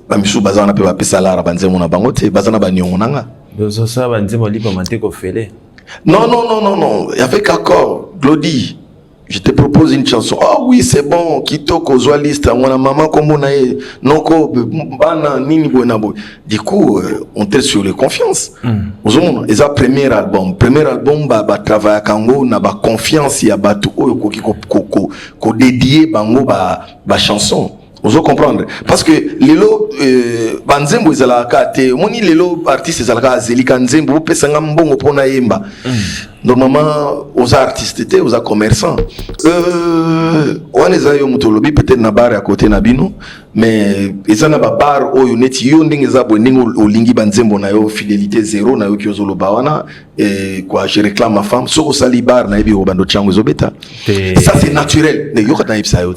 bamisu bazana pe ba pesa la banzemo na bango te bazana ba nyongo nanga ça banzemo lipa mate ko fele. Non, avec accord, Glody, je te propose une chanson. Ah oui, c'est bon, kitoko zoaliste, on a maman comme on a noko bana nini bonabo. Du coup, on teste sur les confiances. Ozomona, et ça premier album ba travail kango na ba confiance ya batu oyo ko dédié bango ba chanson. Vous comprendre parce que lelo banzembo ezalaka te moni lelo artiste ezalaka zelika nzembo pesanga mbongo pona yemba normalement aux artistes te aux commerçants on les a yo mutolobi peut-être na bar à côté na bino mais ezana ba bar oyo neti yo ndenge za boningo olingi banzembo na yo fidélité zéro na yo kiozolo bawana et quoi je réclame ma femme so sali bar na ebi obando chango zobeta ça c'est naturel ne yo ka na ipsa yo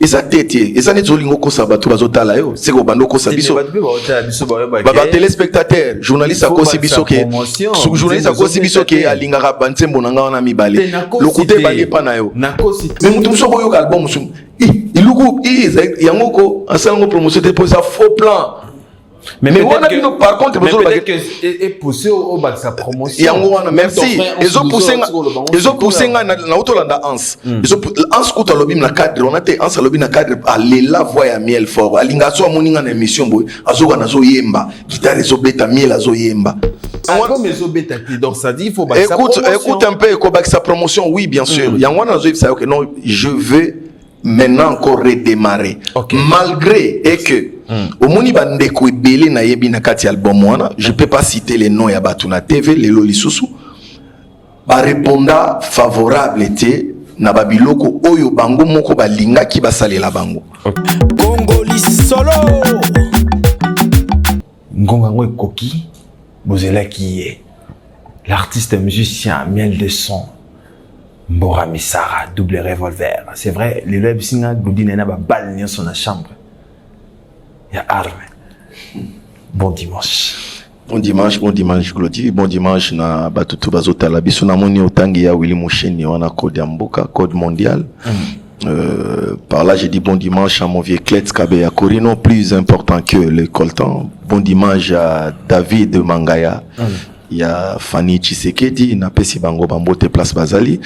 et ça tété et ça net zolingo ko sabatu bazotala yo c'est ko bando ko sabiso ba téléspectateur journaliste a ko sibiso ke journaliste a ko sibiso ke alingaka banzembo na nga na mibale lokute bali pa na yo mais mutum so ko yo album sum iluku yangoko asango promotion te pour ça faux plan mais on a vu par contre peut-être que est poussé au bas de sa promotion yango merci ils ont poussé na otolanda ans ils ont ans ko tolobi na cadre on a te ans lobi na cadre alela voix ya miel fort alinga so moninga na émission boy azoka na zo yemba guitare zo beta miel azo yemba comme les beta donc ça dit il faut écoute un peu ko bas sa promotion oui bien sûr yango na zo ça OK non je veux maintenant encore redémarrer malgré et que au moni bandeko ebele na yebi na kati album wana je peux pas citer les noms ya batu na TV lelo lisusu ba répondant favorable était na babiloko oyo bango moko balinga ki basalela bango Congo lisolo ngonga ngwe koki bozela ki est l'artiste musicien miel de son Mbora Misara, double revolver. C'est vrai, les lèvres singa Glody na ba balle ni son chambre. Il y a arme. Bon dimanche. Bon dimanche Glody. Bon dimanche na batutu bazotala biso na moni otangi ya Willy Musheni wana code ya mboka, code mondial. Par là j'ai dit bon dimanche à mon vieux Klets Kabeya Corino, plus important que le coltan. Bon dimanche à David Mangaya. Il y a Fanny Tshisekedi, na pesi bango bambote place Bazali.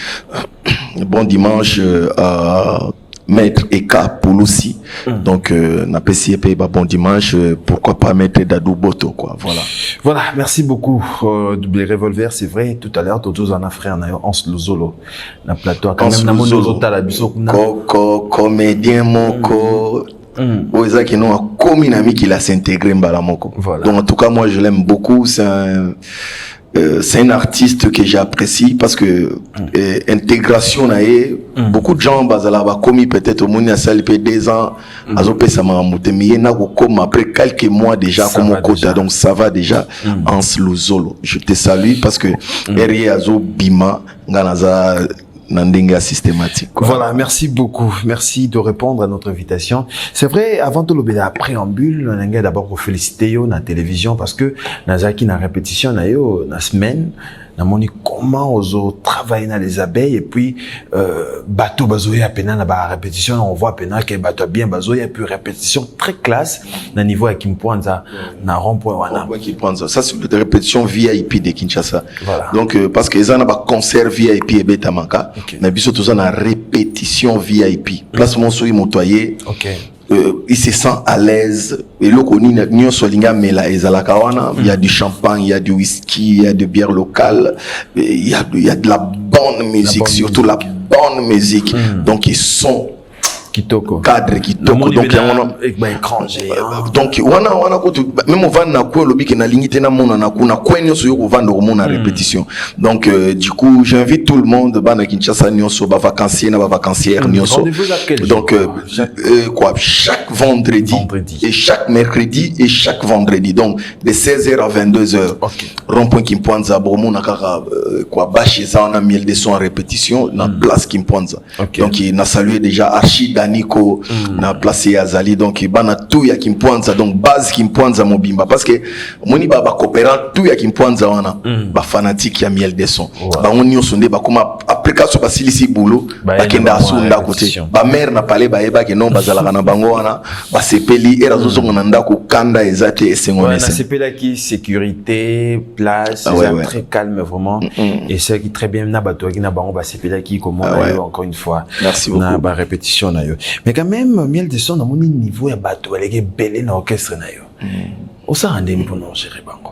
Bon dimanche à Maître Eka Pouloussi. Donc na pesi epé bon dimanche, pourquoi pas Maître Dadou Boto quoi, voilà. Voilà, merci beaucoup double revolver, c'est vrai tout à l'heure tous en frère na Hans Luzolo na plateau quand même na mono la biso comédien moko Oza qui non comme une amie qui l'a s'intégré Mbalamoko. Voilà. Donc en tout cas moi je l'aime beaucoup, c'est un artiste que j'apprécie parce que intégration nae beaucoup de gens bazala ba commis peut-être au monde a salipé 2 ans azope ça m'a monté mais na ko comme après quelques mois déjà ça comme quota donc ça va déjà Hans Luzolo. Je te salue parce que derrière azo bima nganaza Nandinga systématique. Quoi. Voilà, merci beaucoup. Merci de répondre à notre invitation. C'est vrai, avant tout le préambule, on a d'abord pour féliciter yo na télévision parce que Nazaki na répétition na yo na semaine na moni comment ozo travailler dans les abeilles et puis bateau bazoya pena na ba répétition on voit pena que bateau bien bazoya puis répétition très classe na niveau à Kimpoanza na rond-point wana Kimpoanza ça c'est une répétition VIP de Kinshasa. Voilà. Donc parce que ça na ba concert VIP et Betamaka na biso tout ça na répétition VIP place mon soyi motoyer. OK. Il se sent à l'aise et le koni nyo solinga mela ezalaka wana il y a du champagne, il y a du whisky, il y a de bière locale, il y a de la bonne musique, surtout la bonne musique. Donc ils sont kitoko cadre kitoko donc écran géant donc wana ko même vendre na ko lobi ke na lingité na mona na kuna kwenyo so yo vendre mona répétition donc du coup j'invite tout le monde bana Kinshasa nyonso ba vacancier na ba vacancière nyonso donc quoi chaque vendredi et chaque mercredi et chaque vendredi donc de 16h à 22h rond-point Kimpoanza Bromona kaka quoi bashi ça on a miel de son en répétition na place Kimpoanza donc il n'a salué déjà Archie Nico na placé Azali donc bana tout ya Kimpoanza donc base Kimpoanza mobimba parce que moni ba coopérant tout ya Kimpoanza wana ba fanatique ya miel de son ba on nyonso nde ba koma après kaso basilisi boulot bakenda asunda côté ba mère na palais ba eba ke non bazala na bango wana ba sepeli era zozonga na ndako kanda ezate esengone na sepela qui sécurité place très calme vraiment et c'est qui très bien na bato qui na bango ba sepela qui comment encore une fois merci beaucoup na ba répétition na yo mais quand même miel de son na mon niveau ya bato aleke belé na orchestre na yo on s'en rendait pour non gérer bango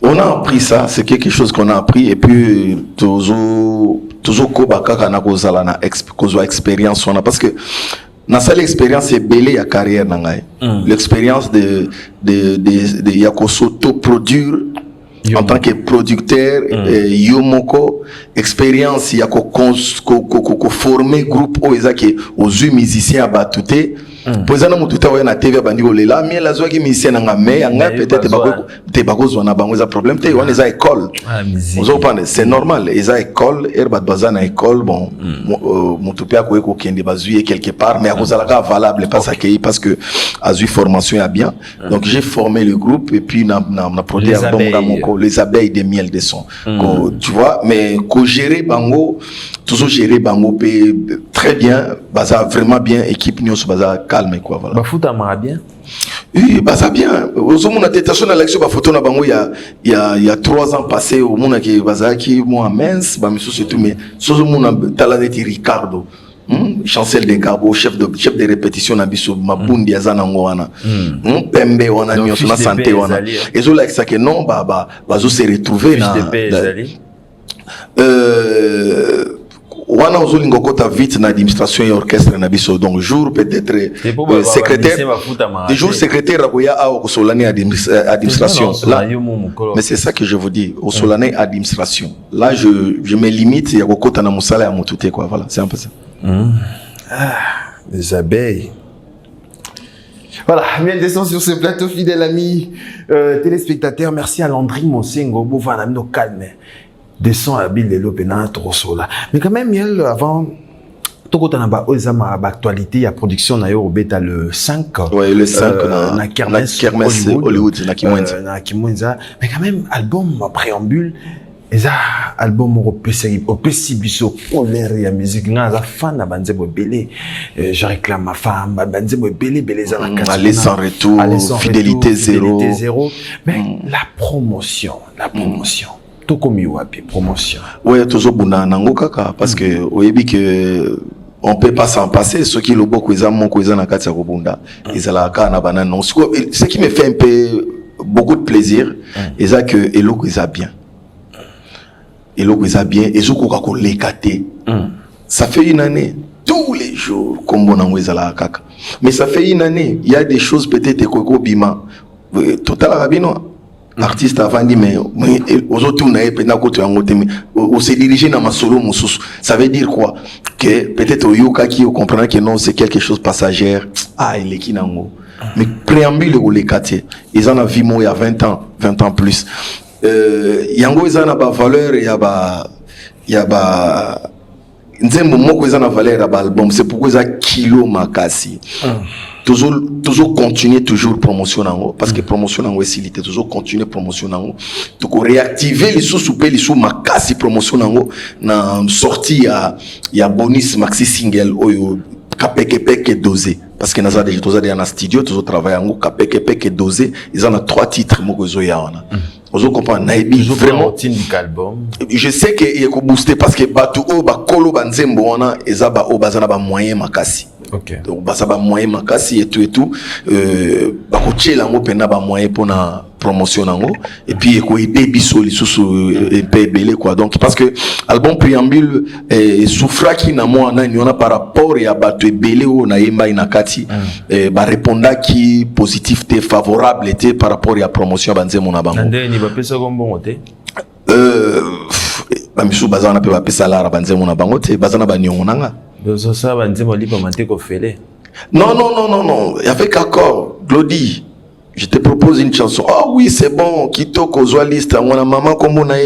on a appris ça, c'est quelque chose qu'on a appris et puis toujours kobaka na kozala na expérience on a parce que na ça l'expérience est belle ya carrière na ngai l'expérience de ya ko s'auto produire en tant que producteur yomoko expérience ya ko former groupe o ezaki aux musiciens abatute posana mututa wa na TV bandi olela mi la zo ki musicien nga mais nga peut-être bako zo na bango za problème te on eza école ozo pande c'est normal eza école herba bazana école bon mutupia ko eko kende bazuye quelque part mais akozala ka valable parce que azui formation ya bien donc j'ai formé le groupe et puis na produit album les abeilles de miel de son tu vois mais ko gérer bango toujours gérer bango très bien baza vraiment bien équipe nyos baza calme quoi voilà bafuta mara bien oui baza bien aux mon attention à l'action ba photo na bango il y a 3 ans passé au monde qui baza qui moi mince ba miso surtout mais sozo mon talaneti Ricardo chancel de Gabo chef de répétition na biso mabundi azana ngwana pembe wana nyos na santé wana ezo like ça que non bazo se retrouver na wana ozolinga kota vite na administration et orchestre na biso donc jour peut-être secrétaire des jours secrétaire raboya a au solane administration là mais c'est ça que je vous dis au solane administration là je me limite ya kokota na musala ya mutute quoi voilà c'est un peu ça les abeilles. Voilà, bien descend sur ce plateau, fidèle ami téléspectateur. Merci à Landry Monsengo, Bouvana, no calme. Descend à Bill Lelo Pena, trop sola. Mais quand même, il avant, tout quand on a actualité, il y a production, na yo beta le 5. Ouais, le 5, na Kermesse Hollywood, na Kimwenza. Mais quand même, album préambule. Eza album au PC biso colère ya musique nga fan na banzebo belé je réclame ma femme banzebo belé za la aller sans retour fidélité zéro mais la promotion tout comme wapi promotion ouais toujours buna nango kaka parce que oyebi que on peut pas s'en passer ce qui le boko eza moko eza na kati ya kobunda ezala ka na banana non ce qui me fait un peu beaucoup de plaisir eza que eloko eza bien et l'eau est bien et zo koka ko lekate ça fait une année tous les jours comme bon en la kaka mais ça fait une année il y a des choses peut-être ko bima total rabino artiste avant dit mais aux autres na epena ko to yango te mais on s'est dirigé dans ma solo mususu ça veut dire quoi que peut-être au yoka qui comprendre que non c'est quelque chose passagère il est qui nango mais préambule au lekate ils en a vu moi il y a 20 ans plus yango ezana ba valeur ya ba nzembo moko ezana valeur ya ba album c'est pourquoi ça kilo makasi toujours continuer toujours promotion nango parce que promotion nango esilité toujours continuer promotion nango to réactiver les sous-soupé les sous makasi promotion nango na sortie ya bonus maxi single oyo kapeke dosé parce que naza déjà toza na studio toujours travailler ngo kapeke dosé ils en a 3 titres moko zo ya wana ozo comprendre naibi vraiment album je sais que il ko booster parce que batu o ba kolo banzembo wana ezaba o bazana ba moyen makasi OK donc basaba moyen makasi et tout ba ko tchela ngo pena ba moyen pona promotion nango et puis ko aider biso lisusu et belé quoi donc parce que album préambule souffra qui na moi na niona par rapport ya batu belé o na yemba ina kati ba répondra qui positif té favorable était par rapport ya promotion banzemo na bango ndeni ba pesa ko mbongo te ba misu bazana pe ba pesa la banzemo na bango te bazana ba nyongo nanga dozo sa banzemo lipa mate ko fele non il y avait qu'accord Glody je te propose une chanson. Ah oui, c'est bon. Kitoko Zoaliste, on a maman comme on a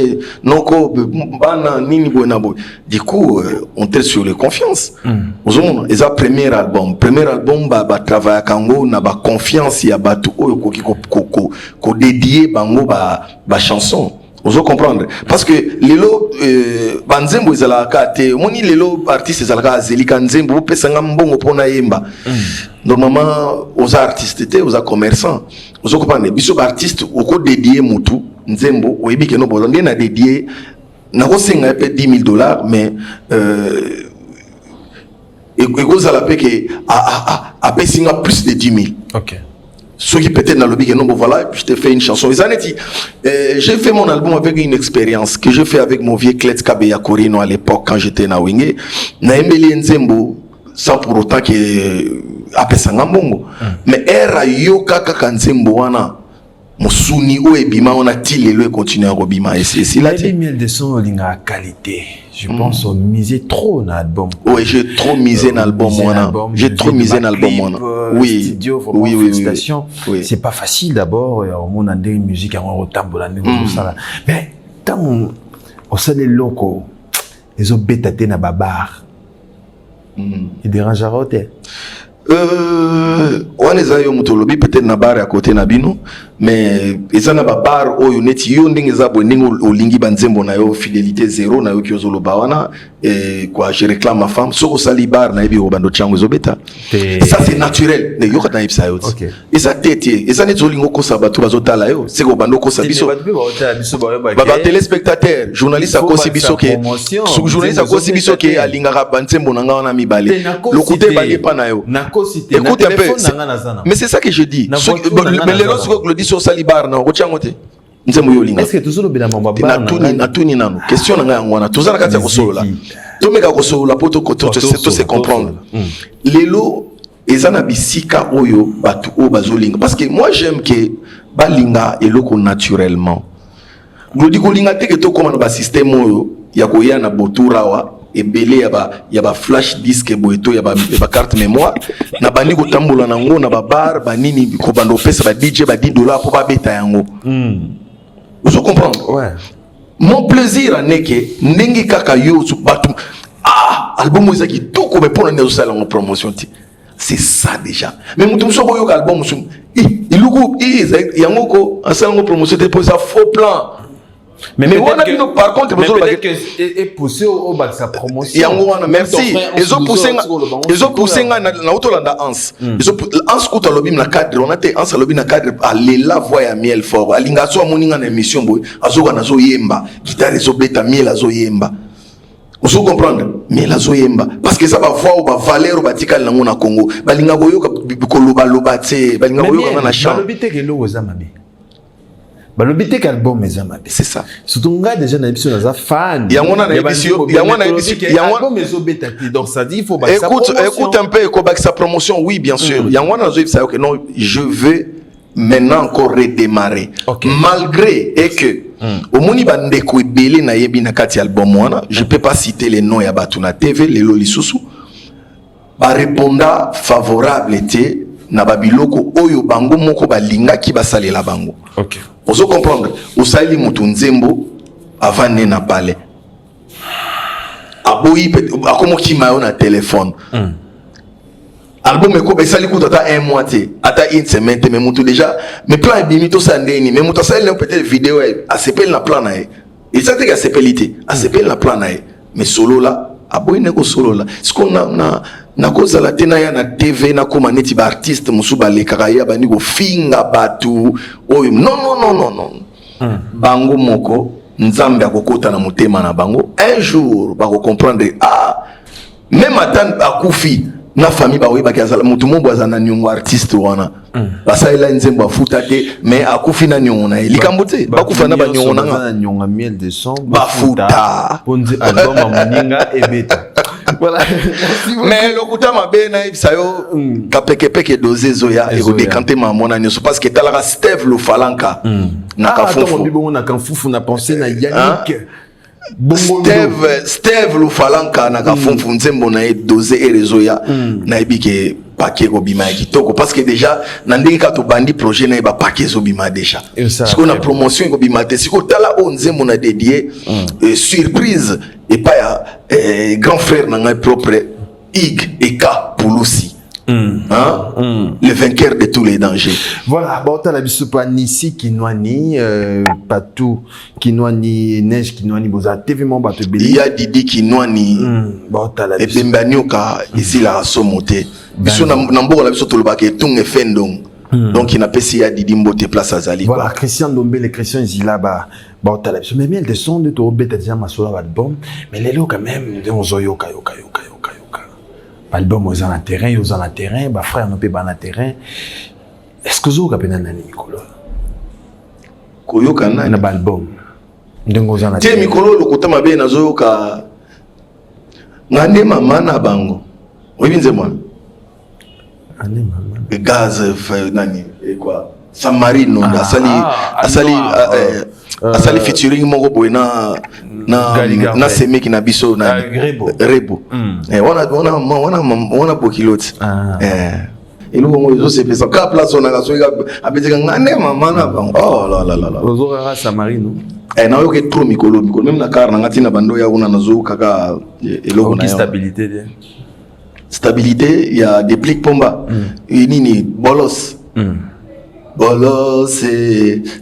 noko bana nini bona boy. Du coup, on était sur les confiances. Ozomona, eza premier album ba travailler kango na ba confiance ya batu oyo ko dédier bango ba chanson. Vous comprendre parce que lelo banzembo ezalaka te moni lelo artiste ezalaka zelika nzembo pesanga mbongo pona yemba normalement aux artistes te aux commerçants vous comprendre biso ba artiste oko dédier mutu nzembo oyebi ke no bozo na dédier na ko senga pe $10,000 mais ekozala pe ke a pesinga plus de 10,000. OK. Ceux qui peut-être dans le big, non, bon voilà, je t'ai fait une chanson. J'ai fait mon album avec une expérience que j'ai fait avec mon vieux Klets Kabeya Korino à l'époque quand j'étais na Wingé. Na Emeli Nzembo, sans pour autant que après ça ngambongo. Mais era yo kaka Nzembo wana. Musuni o ebima on a tilé le continuer à robima et c'est là. Les 1000 de son linga qualité. Je pense on misait trop dans l'album. Oui, j'ai trop misé dans l'album moi. J'ai trop misé dans l'album moi. Oui. Studio, vraiment, oui, félicitations. Oui. C'est pas facile d'abord au monde en une musique en retambola tout ça là. Mais tant on sait les locaux les autres bêtes na babar. Il dérange à roter. On les a eu mutolobi peut-être na bar à côté na bino mais ils en a bar o yoneti yo ndenge za boningo olingi banzembo na yo fidélité zéro na yo kiozolo bawana et quoi je réclame ma femme soko sali bar na ebi obando chango zobeta ça c'est naturel ne yo kana ipsa yo et ça tete et ça net zolingo ko sabatu bazotala yo c'est ko bando ko sabiso ba téléspectateur journaliste a kosi biso ke journaliste a kosi biso ke alinga banzembo na nga na mibale le côté balé pa na yo écoute un peu mais c'est ça que je dis mais les lorsque le dit sur Salibar na ochangote nzembo yo linga est-ce que toujours bien mamba bar na tuni nano question na nga ngwana tozala kati ya kosolola to meka kosolola poto koto to se comprendre lelo ezana bisika oyo batu o bazolinga parce que moi j'aime que balinga eloko naturellement glodi ko linga te ke to koma na ba système oyo ya koya na boturawa ebele ya ba flash disk boeto ya ba carte mémoire na bandi ko tambola nango na ba bar banini ko bando pesa ba DJ ba $10 pour ba beta yango vous comprenez ouais mon plaisir n'est que ndenge kaka yo batu album ezaki toko be pona nezo sala en promotion ti c'est ça déjà mais mutum soko yo album sum iluku yango ko asala en promotion te pour ça faux plan. Mais on a vu par contre peut-être que est poussé au bas de sa promotion. Merci. Ils ont poussé na Otolanda Ans. Ils ont Ans kuta lobim na cadre, on a été Ans lobim na cadre à la voix ya miel fort. Alinga so moninga na émission boy, azoka na zo yemba, guitare zo beta miel azo yemba. Vous comprenez? Miel azo yemba parce que ça va voir ba valeur ba tikal na ngona Congo. Balinga boyo ka bikoloba loba te, balinga boyo ka na chant. Balobite ke lo ozamabe. Balobite album mes amis c'est ça surtout nga déjà na émission na fan yangona na émission album mes obetati donc ça dit il faut écoute un peu ko sa promotion oui bien sûr yangona zo ça que non je veux maintenant encore redémarrer malgré et que au moni bande ko ebele na yebi na kati album wana je peux pas citer les noms ya batuna TV les lolisusu ba répondant favorable était na babiloko oyo bango moko balinga ki basalela bango. OK. Vous comprendre osali mutu nzembo avant na palais. Aboyi akomoki mayo na téléphone. Album eko besali kuta un mois te, ata une semaine te mais mutu déjà mais plan bimi to sandeni mais mutu sali peut-être vidéo a s'appelle na plan na e. Et ça te s'appellité, a s'appelle na plan na e. Mais solo là aboyi neko solo là. Ce qu'on a na koza la tena ya na TV na koma neti ba artiste musuba le karaya bani go finga batu oyo non bango moko nzambe akokota na motema na bango un jour ba ko comprendre même atan akufi na famille ba oyeba kazala mutu mombo azana nyongo artiste wana basaila nzembo afuta te mais akufi na nyongo na likambo te bakufa na ba nyongo na nyonga miel de son bafuta ponzi album amoninga ebeta. Voilà. Mais le kuta mabe na ibsayo kapekepeke dosé zoya et décanter ma mona nyoso parce que talara Steve lo falanka na kafufu bibo na kafufu na penser na Yannick Steve lo falanka na kafufu nzembo na dosé et zoya na ibike paquet ko bima kitoko parce que déjà nandiki ka to bandi projet na ba paquet zo bima déjà parce qu'on a promotion ko bima te siko tala o nzembo na dédié surprise et pas grand frère na ngai propre Ig Eka Pulusi Le vainqueur de tous les dangers. Voilà, bon, t'as la bisopa Nissi Kinwani, Patou Kinwani, Neige Kinwani, Boza, TV mon bateau Il y a Didi Kinwani, bon, t'as la et Bembanyoka, ici la somoté. Biso Nambo, la biso Tolobake, Tung et Fendong. Donc il n'a pas essayé à Didi Mbote place à Zali. Voilà, Christian Dombe, les Christians, ils là bas. Bon, t'as la biso. Mais bien, des sons de Tourbe, t'as déjà ma solo album. Mais les lots, quand même, de Ozo Yoka. Album aux en terrain, aux en terrain, bah frère, on peut pas en terrain. Est-ce que vous avez un Mikolo? Koyoka nani? Un album. Donc aux en terrain. Tiens, Mikolo, le côté ma bien, Nazoyoka. Ngande maman na bango. Oui, bien, c'est moi. Ngande maman. Gaz, nani, et quoi? Samarino, asali featuring moko boy na seme ki na biso na Rebo. Wana bokiloti. Ilo ngo zo se pesa ka place on a ka so abeti ngane mama na bango. Oh la la la la. Ozo ra Samarino. Na yo ke trop mikolo même na car na ngati na bando ya una na zo kaka eloko na stabilité. Stabilité, il y a des plics pomba. Nini bolos. Bolos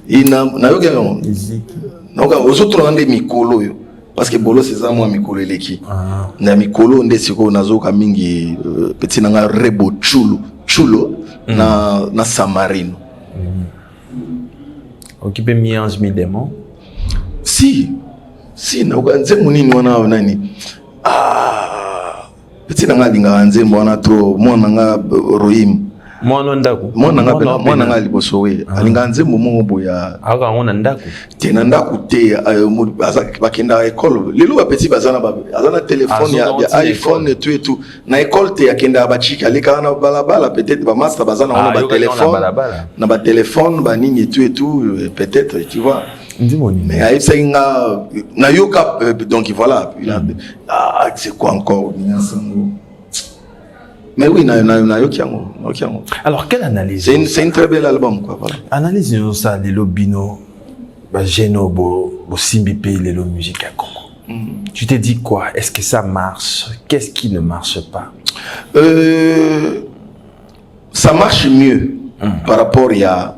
ina na yo ke non. Donc aux autres on a des mikolo yo. Parce que bolos c'est ça moi mikolo eleki. Na mikolo nde siko nazoka mingi petit nanga Rebo chulo na Samarino. Occupé mi ange mi démon. Si na nze munini wana nani petit nanga linga nze mwana trop mwana nga Rohim mwana ndako mwana nga liboso we alinga nze momo boya aka ngona ndako tena ndako te bakenda école lelo ba petit bazana téléphone ya iPhone et tout na école te akenda ba chika leka na balabala peut-être ba master bazana wana ba téléphone na ba téléphone ba nini et tout peut-être tu vois. Mais na yoka donc voilà c'est quoi encore mais oui na yokiango. Alors quelle analyse c'est une très belle album quoi voilà. Analyse nous ça les lobino ba geno bo simbi pe les musique à Congo. Tu te dis quoi? Est-ce que ça marche? Qu'est-ce qui ne marche pas? Ça marche mieux par rapport il y a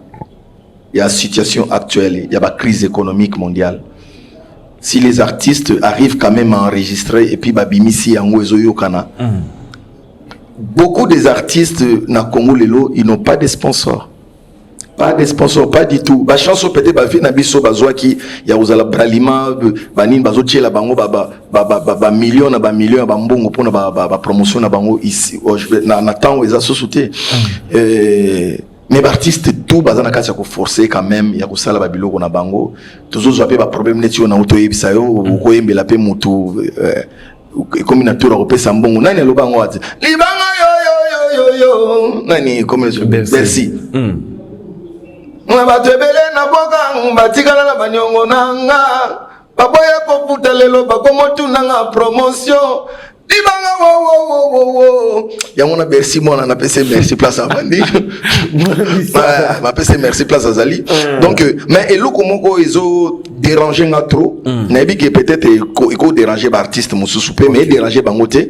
la situation actuelle, il y a la crise économique mondiale. Si les artistes arrivent quand même à enregistrer et puis babimisi en Yokana, beaucoup des artistes na Congo lelo, ils n'ont pas de sponsors. Pas de sponsors, pas du tout. Ba chanson peut-être ba fi na biso bazwa ki ya uzala bralima banini bazo tchela bango ba million na mbongo pona ba promotion na bango ici na temps eza société. Mais l'artiste tout bazana kati ya ko forcer quand même ya ko sala ba biloko na bango tozozo ape ba problème neti na auto yebisa yo ko yembela pe mutu comme na tour européen mbongo nani lo bango ati libanga yo nani comme merci na batebele na boka batikala na banyongo nanga baboya ko puta lelo bakomotu nanga promotion Dibanga wo yango na merci moi na PC merci place à Bandi ma PC merci place à Zali donc mais eloko moko ezo déranger nga trop na bi que peut-être iko déranger ba artiste mususu pe mais déranger bangote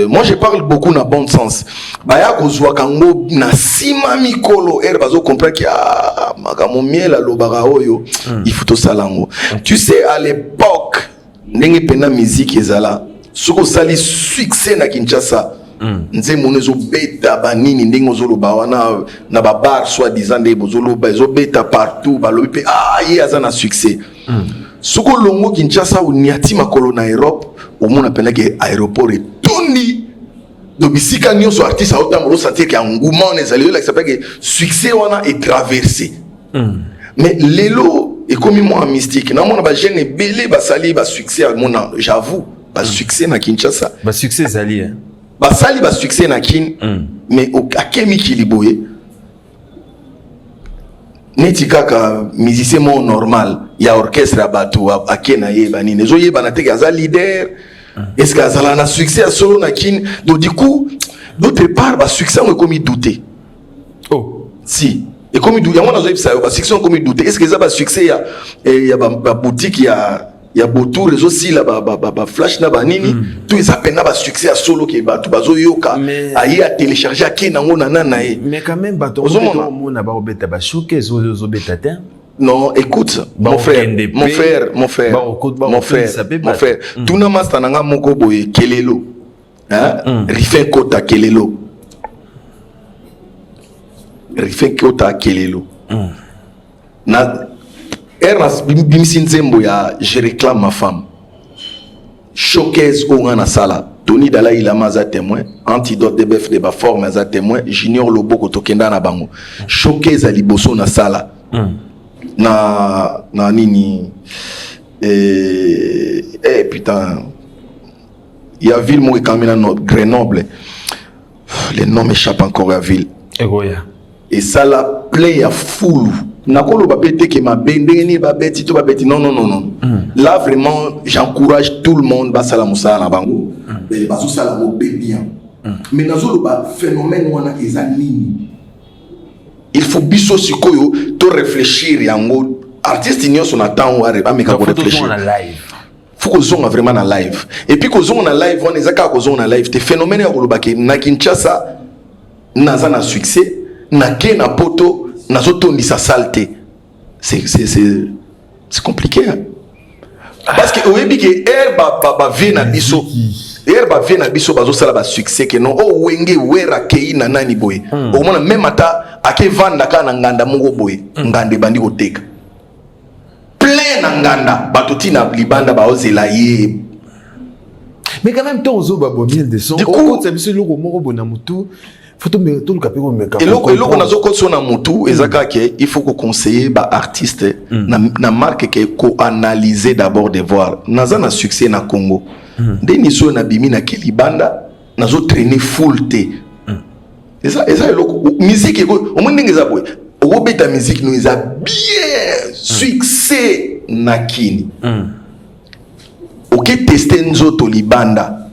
moi je parle beaucoup na bon sens ba ya kozwa kango na sima mikolo bazo comprendre que makamo miela lobaka oyo il faut to salango tu sais à l'époque ndenge pena musique ezala soko sali succès na Kinshasa nze monezo beta banini ndenge ozoloba wana na ba bar soit disant de bozoloba ezobeta partout balobi pe ye azana succès soko longo Kinshasa uniati makolo na Europe au monde appelle que aéroport et tondi do bisika nyonso artiste autant sentir que engouement les alliés là qui s'appelle que succès wana est traversé mais lelo et comme moi mystique na mona ba jeune belé ba sali ba succès à mon j'avoue ba succès na Kinshasa ba succès zali ba sali ba succès na kin mais au akemi kiliboye neti kaka musicien mo normal ya orchestre ya batu akena yeba nini ezo yeba na teke aza leader est-ce que azala na succès à solo na kin donc du coup d'autre part ba succès on est comme douter si et comme douter on a zo yebisa ba succès on comme douter est-ce que ça ba succès ya ba boutique ya ya botour aussi là ba flash na ba nini tout ils appellent na ba succès à solo ke ba tout bazo yoka ayi a télécharger ki nango na mais quand même ba to mona ba obeta ba showcase zo beta te. Non, écoute, mon frère, tout n'a pas nanga moko boye kelelo, hein, rifin kota kelelo, na eras bimsin zembo ya je réclame ma femme, showcase au na sala, Tony Dalai Lama za témoin, Antidote de Bef de ba forme za témoin, Junior Loboko tokenda na bango, showcase a liboso na sala. Na nini putain il y a ville moi quand même Grenoble, les noms m'échappent encore à ville et ça la play à full nakolo ba bete ke ma bendeni ba beti to ba beti non là vraiment j'encourage tout le monde ba sala musala na bango ba so sala mo bien mais nazolo ba phénomène wana ezanini. Il faut biso sikoyo to réfléchir yango artiste nyo son attend wa reba meka ko réfléchir faut que zonga vraiment na live et puis que zonga na live on ezaka ko zonga na live te phénomène ya kolobake na Kinshasa naza na succès na ke na poto na zotondisa saleté c'est compliqué hein? Parce que oyebi ke ba vie na biso ba vie na biso bazo sala ba succès ke non o wenge wera kei na nani boy o mona même ata ake vanda kana nganda mungo boy ngande bandi ko teka plein na nganda batoti na libanda ba ozela ye mais quand même temps ozo ba bomil de son o ça biso loko moko bona mutu photo me tout le capego me et loko nazo ko sona mutu ezaka ke il faut ko conseiller ba artiste na marque ke ko analyser d'abord de voir naza na succès na Congo ndeni so na bimi na kelibanda nazo traîner full té et ça loko musique au moins ndengeza boy o beta musique nous isa bien succès na kini OK tester nzoto libanda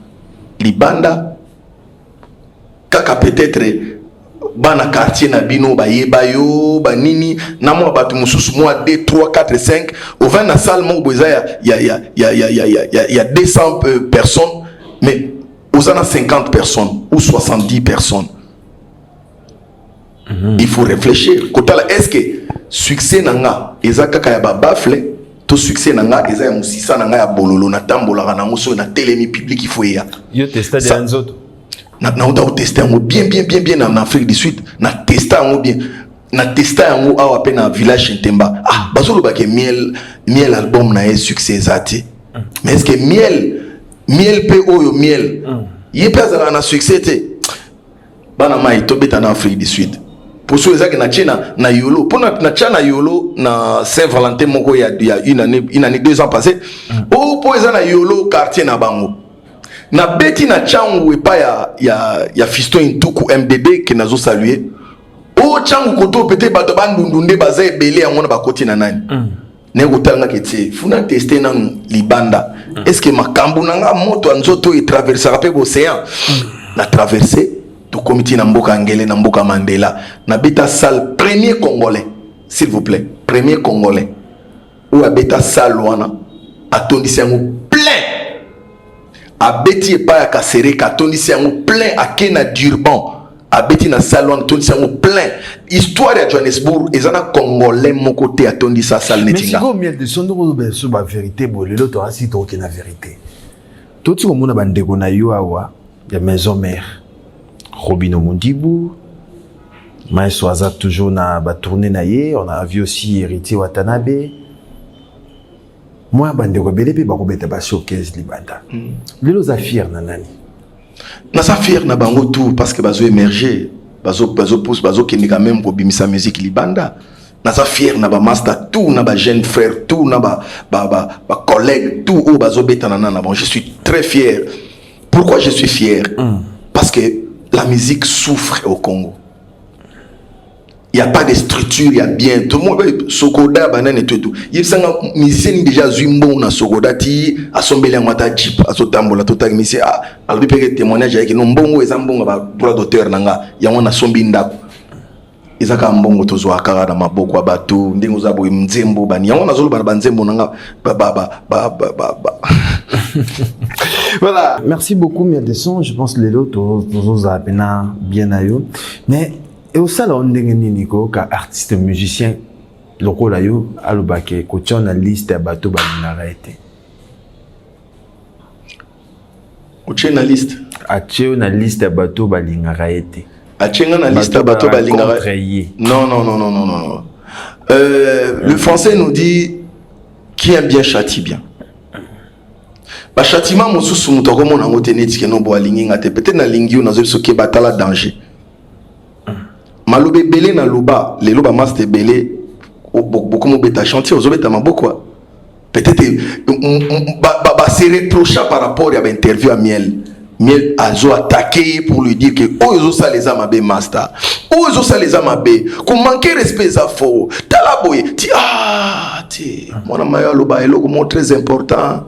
kaka peut-être bana quartier na bino ba yeba yo ba nini na mo batu mususu mo 2 3 4 5 au 20 na salle mo boza il y a 200 personnes mais aux en a 50 personnes ou 70 personnes. Il faut réfléchir kotala est-ce que succès nanga ezaka kaya ba bafle to succès nanga eza ya musisa nanga ya bololo na tambola na ngoso na télémi public il faut ya yo testa de anzoto na on tester bien en Afrique du Sud na tester bien na tester en awa pe na village Ntemba bazolo ba ke miel album na succès zati mais est-ce que miel pe oyo miel yé pesa na succès te bana mai to beta na Afrique du Sud pour ceux qui na China na yolo pour na China yolo na Saint-Valentin moko ya une année 2 ans passé pour eza na yolo quartier na bango na beti na changu epa ya Fiston Intuku MDD que nazo saluer o changu koto pete bato bandundunde baza ebele yango na bakoti na nani ne kotanga kete funa tester na libanda est-ce que makambu nanga moto anzoto e traverser pe l'océan na traverser to comité na mboka ngele na mboka Mandela na beta salle premier congolais s'il vous plaît premier congolais ou a beta salle wana atondisi yango plein abeti epa ya Kasereka atondisi yango plein akena Durban abeti na salon atondisi yango plein histoire ya Johannesburg ezana congolais moko te atondisa salle netinga mais si miel de son do beso ba vérité bolelo to asi to ke na vérité to ti komona bandeko na yo awa ya maison mère Robino Mondibu Maestro Aza toujours na ba tourner na ye on a vu aussi Héritier Watanabe moi bandeko belé pe ba ko beta ba showcase libanda lelo za fier na nani na sa fier na bango tout parce que bazo émerger bazo pousse bazo keni quand même ko bimisa musique libanda na sa fier na ba master tout na ba jeune frère tout na ba collègue tout o bazo beta na bon je suis très fier. Pourquoi je suis fier? Parce que la musique souffre au Congo. Il n'y a pas de structure, il y a bien. Tout le monde, Sokoda, banane et tout. Il y a des musiciens déjà zumbo na Sokoda ti asombele ngata jeep asotambola tota misi albi peke témoignage avec non bongo ezambonga ba droit d'auteur nanga ya wana sombi ndako. ezaka mbongo tozo akara na maboko ya bato ndenge ozabo mzembo bani yango nazolo bana nzembo nanga Voilà, merci beaucoup Miadeson, je pense les autres tozo apena bien ayo mais et au salon ndenge nini ko ka artiste musicien lokola yo alobake ko tia liste ya bato balingaka ete uchena liste atio na liste ya bato balingaka ete achenga na liste ya bato balingaka non. Le français nous dit qui aime bien châtie bien. Ba châtiment mosusu muto ko mona ngote neti ke no bo alinginga te peut-être na lingi ou na zo soke batala danger. Malobe belé na loba, les loba master belé beaucoup mo beta chantier ozo beta maboko. Peut-être ba se reprocher par rapport à l'interview à Miel a attaqué pour lui dire que oh ils ont ça les amabe master oh ils ont ça les amabe qu'on manquer respect ça faux talaboye ti mon ami loba eloko mo très important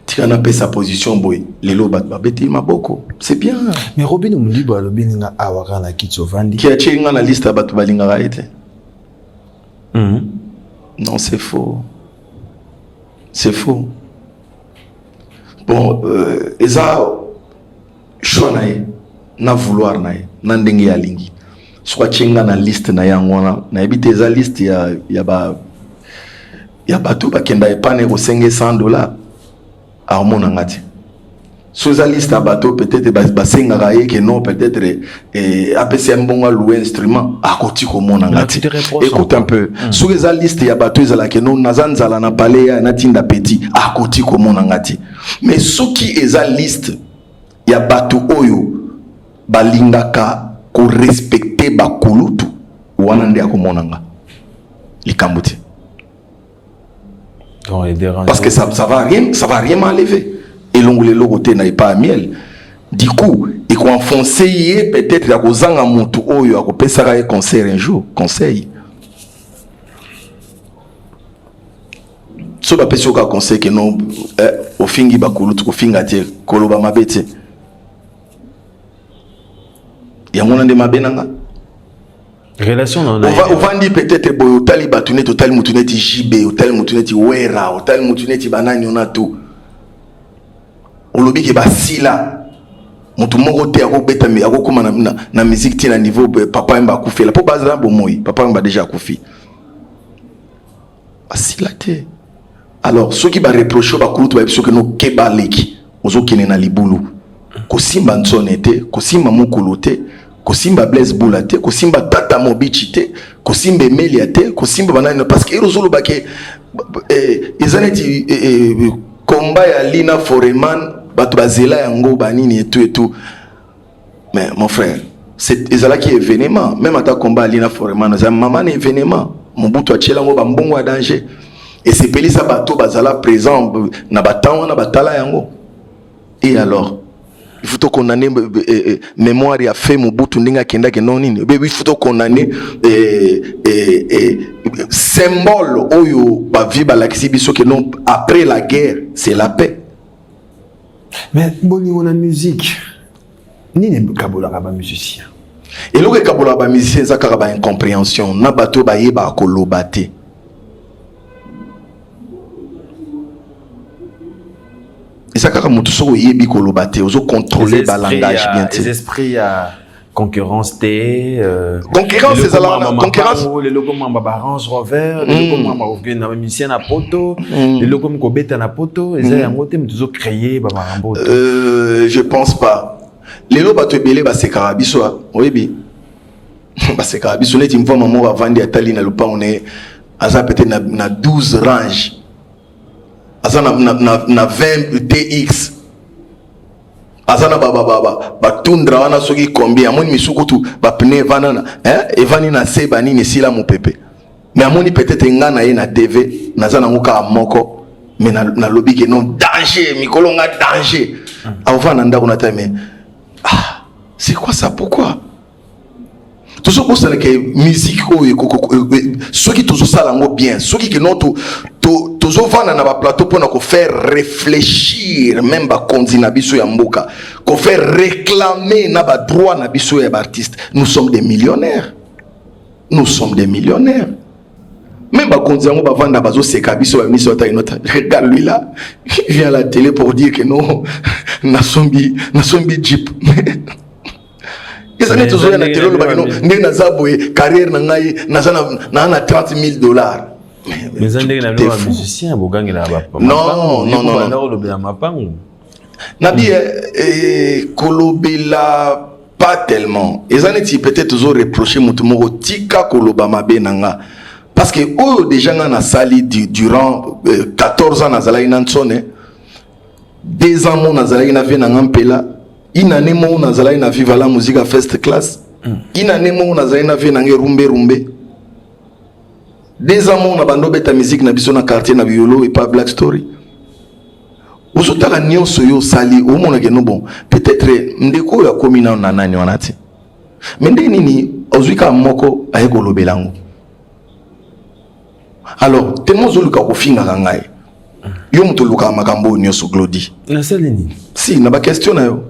ti kana pe sa position boy les loba babeti maboko c'est bien mais Robin Mulibo alobininga awaka na Kitsovandi qui a chenga na liste batu balinga raite non c'est faux bon eza choix na vouloir na ndenge ya lingi soit chenga na liste na yangona na ebite eza liste ya bato bakenda epane ko $500 armona ngati so eza liste ya bato peut-être basenga raye que non peut-être APC mbonga louer instrument akoti ko mona ngati écoute un peu so eza liste ya bato ezala que non nazanzala na palais ya natinda petit akoti ko mona ngati mais soki eza liste ya bato oyo balingaka ko respecter bakulutu wana nde akomonanga likambuti parce que ça va rien m'enlever et l'onglet logoté n'a pas à miel du coup et qu'on enfoncer peut-être à kozanga mutu oyo akopesa concert un jour conseil so ba peso ka conseil que non au fingi bakulutu ko finga te koloba mabete ya mona de mabenanga relation on va dire peut-être boyo tali batunet total mutuneti JB total mutuneti wera total mutuneti banani on a tout olobi ke basila mutu moko te akobeta mi akokoma na musique ti na niveau papa mba kufela po bazala bomoyi papa mba déjà kufi basila te alors ceux qui va reprocher ba kulutu ba biso ke no keba leki ozokene na libulu kosimba ntsone te kosimba mukulu te kosimba Blaise Bula te kosimba Tata Mobichi te kosimba Emelia te kosimba banani parce que erozolo bake ezaneti combat ya Lina Foreman bato bazela yango banini et tout mais mon frère c'est ezala qui événement même ata combat Lina Foreman za maman événement Mobutu achela ngo ba mbongo ya danger et c'est pelisa bato bazala présent na batanga na batala yango et alors il faut condamner mémoire ya fait Mobutu ndinga kenda ke non nini il faut condamner symbole oyo ba vie ba lakisi biso ke non après la guerre c'est la paix. Mais bon on a musique nini kabola ba musicien et lo ke kabola ba musicien za ka ba incompréhension na bato ba yeba koloba te et ça kaka mutu so yebi koloba te ozo contrôler ba langage bien te les esprits à concurrence té concurrence c'est la concurrence le logo mamba Range Rover le logo mamba ovien na musicien na poto le logo ko beta na poto et ça yango te mutu zo créer ba marambo je pense pas les loba bato belé ba se karabiso oyebi ba se karabiso net une fois maman va vendre atali na lupa on est asa peut-être na 12 range asa na 20 TX azana ba tundra wana soki combien amoni misukutu ba pneu vanana evani na seba nini sila mopepe mais amoni peut-être ngana ye na TV nazana ngoka moko mais na lobby que non danger mikolo nga danger avant nanda kuna mais c'est quoi ça pourquoi tout ce que musique oyo soki tout ça lango bien soki que non to toujours vendre na ba plateau pour nous faire réfléchir même ba kondi na biso ya mboka, ko faire réclamer na ba droit na biso ya ba artiste. Nous sommes des millionnaires. Nous sommes des millionnaires. Même ba kondi yango ba vendre bazo seka biso ba mission ta inota. Regarde lui là, il vient à la télé pour dire que non, na sombi Jeep. Ils ont toujours na télé le bagino, ndé na zaboé carrière na ngai na 30 000 $. Mais ça n'est pas un musicien, Bogang là bas. Non. Nabi Kolobela pas tellement. Ils en étaient peut-être toujours reproché Moutoumoro Tika Kolobama Benanga. Parce que eux déjà na sali durant 14 ans na zalaï nansone, 2 ans mon na zalaï na vie na ngampela, inane mon na zalaï na viva la musique à first class, inane mon na zalaï na vie na rumbe. 2 ans mon na bando beta musique na biso na quartier na Biolo et pas Black Story. Ozotala nyonso yo sali o mona ke no bon. Peut-être ndeko ya komina na nani wanati. Mais ndeni ni ozwika moko ayeko lobelango. Alors, tellement zoluka ko finga ngai. Yo muto luka makambo nyonso Glody. Na salini. Si na ba question na yo.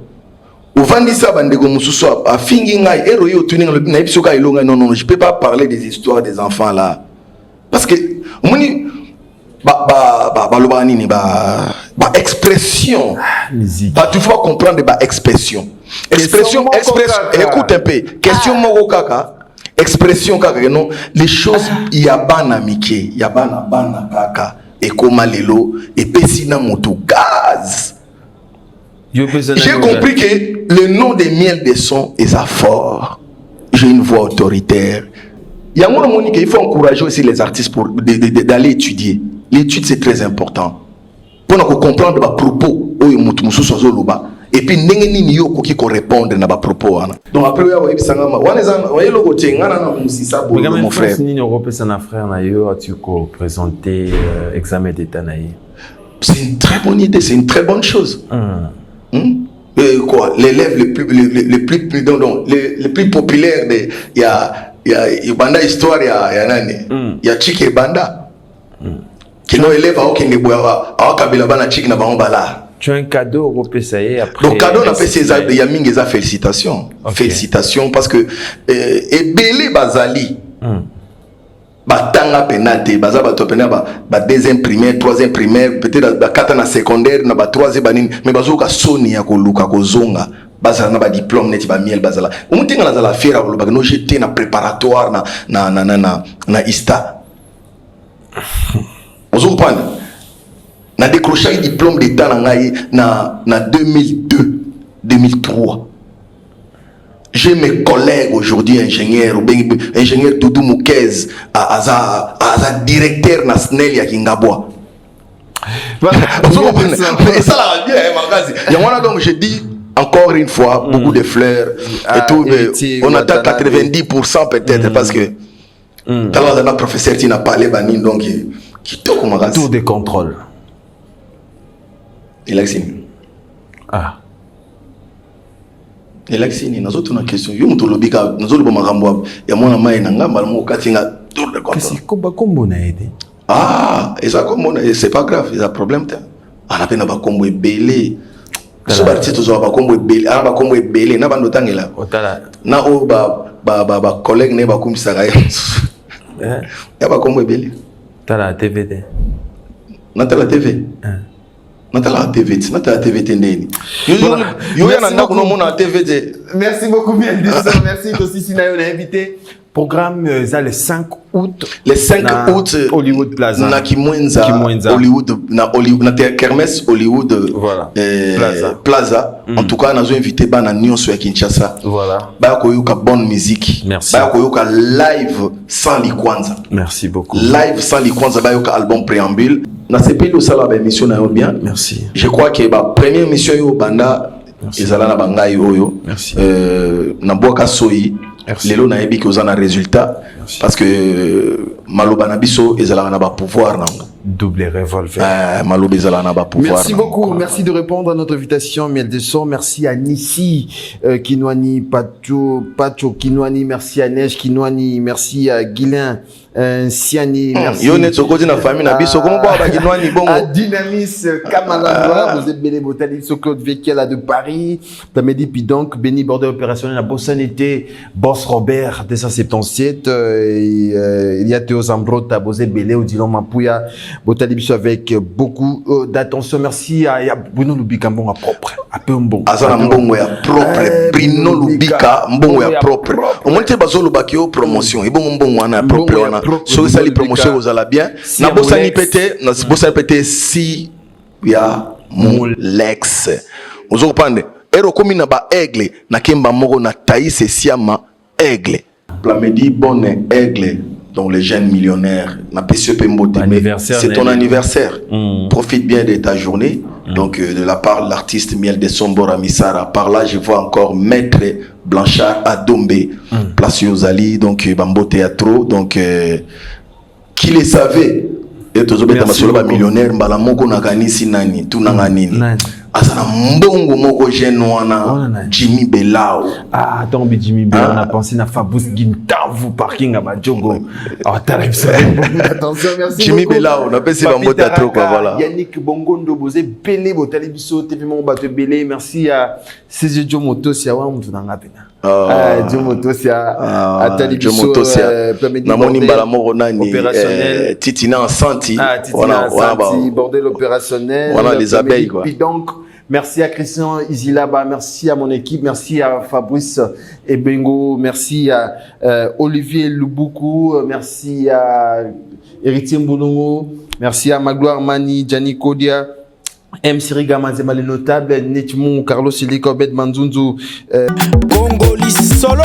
Ovandisa bandeko mususu a fingi ngai ero yo tuninga le na episo ka ilonga non, je peux pas parler des histoires des enfants là. Parce que moni expression. Tu faut comprendre expression. Expression. Écoute un peu. Question moko kaka. Expression kaka non. Les choses yabana mike, yabana bana kaka. Et koma lelo et pesina moto gaz. J'ai compris que le nom des miels des sons est ça fort. J'ai une voix autoritaire. Il y a mon Monique, il faut encourager aussi les artistes pour d'aller étudier. L'étude c'est très important. Pour nous comprendre les propos et puis n'engeni yo qui correspondre na ba propos. Donc après ouais sangama waneza ouais logo tengana na musisa bo mon frère. Ni Europe ça na frère na yo tu ko présenter examen d'état na yi. C'est une très bonne idée, c'est une très bonne chose. Quoi, l'élève le plus populaire de il y a banda histoire ya nani ya Chike Banda qui no élève au kenge boya a kabila bana Chike na bango bala. Tu as un cadeau repéré après. Donc cadeau na fait ces il y a mingi za félicitations. Félicitations parce que ebele bazali batanga penate baza bato pena ba deuxième primaire, troisième primaire, peut-être ba kata na secondaire na ba troisième banini mais bazoka soni ya ko luka ko zonga. Bazala na ba diplôme neti ba miel bazala umutinga na zala fiera ko lobaka no jeté na préparatoire na ISTA. Ozo comprendre na décroché diplôme d'état na ngai na 2003. J'ai mes collègues aujourd'hui ingénieurs Doudou Moukez à directeur na SNEL ya Kingabwa. Et ça là bien magazi. Il y a donc je dis encore une fois, beaucoup de fleurs et tout, on attend 90% peut-être parce que dans la professeur qui n'a pas les banines donc qui toque au magasin. Tour de contrôle. Il a signé. Il a signé. Nous autres une question. Yo muto lobika, nous autres makambo ya mwana mai na ngamba mo katinga tour de contrôle. Qu'est-ce combo na aidé? Et ça comme c'est pas grave, il y a problème ta. Ana pena ba kombo ebele. So ba artiste zo ba kombo ebele, ana ba kombo ebele na bando tangela. Otala. Na o ba collègue ne ba kumisa ga. Ya ba kombo ebele. Tala TVT. Na tala TV. Natala TVT, Natala TVT ndeni. Yo ya na ko no mona TVT. Merci beaucoup bien dit ça. Merci aussi Sinayo l'a invité. Programme ça le 5 août. Le 5 août Hollywood Plaza. Na Kimwenza. Hollywood na Kermesse Hollywood. Voilà. Plaza. En tout cas, nous invité bana nyonso ya Kinshasa. Voilà. Ba ko yoka bonne musique. Merci. Ba ko yoka live sans Likwanza. Merci beaucoup. Live sans Likwanza ba yoka album préambule. Na sepeli au sala ba émission na yo bien. Merci. Je crois que ba première émission yo banda ezala na bangai oyo. Merci. Na boka soyi. Lelo na yebi ki ozana résultat. Parce que maloba na biso ezala na ba pouvoir nango. double revolver. Malobi zala na ba pouvoir. Merci beaucoup, merci de répondre à notre invitation, Miel de Son. Merci à Nissi Kinwani, Pacho Kinwani, merci à Neige Kinwani, merci à Guilin Siani, merci. Yo net soko na famille na biso comment ba Kinwani bongo. À Dynamis Kamala, vous êtes Béné Botali, Claude Vekiela de Paris, Tamedi Pidonk, Béni Bordel opérationnel à Bossanité, Boss Robert 277, il y a Théo Zambrota, Bosé Belé, Odilon Mapouya, Botali Biso avec beaucoup d'attention. Merci à Bruno Lubika Mbonga propre, à peu bon. Azana Mbongo ya propre, Bruno Lubika Mbongo ya propre. Au moins te bazo lubaki au promotion, et bon Mbongo wana propre wana. So ça les promotions aux ala bien. Na Bosani pété, na Bosani pété si ya Molex. Ozo pande. Ero komi na ba aigle na kemba moko na Taïs Siama aigle. Plamedi bonne aigle dont les jeunes millionnaires n'a pas c'est ton anniversaire. Profite bien de ta journée. Donc de la part de l'artiste Miel de Sombora Misara. Par là je vois encore Maître Blanchard Adombe, place Yozali, donc Bambo Théâtre, donc qui le savait. Et tous les millionnaires, mbala moko nakanisi nani, tout nanganini. Asana mbongo moko jeune wana Jimmy Belao. Ah, donc Jimmy Belao, on a pensé na Fabrice Gintavu parking à Badjogo. Ah, attention, merci. Jimmy Belao, on appelle ça Bambo Théâtre quoi, voilà. Yannick Bongondo Bosé Belé Botali Biso TV mon bateau Belé, merci à CG Moto Siawa Mutanga Pena. Motosia Atali Biso Namoni mbala moko nani Titina Ensanti. Voilà, bordel opérationnel. Voilà les abeilles quoi. Donc merci à Christian Izilaba, merci à mon équipe, merci à Fabrice Ebengo, merci à Olivier Lubuku, merci à Héritier Mboulongo, merci à Magloire Mani, Gianni Kodia, M. Siriga Mazema, les notables, Netmou, Carlos Silikobet Manzunzu, Congolais Solo.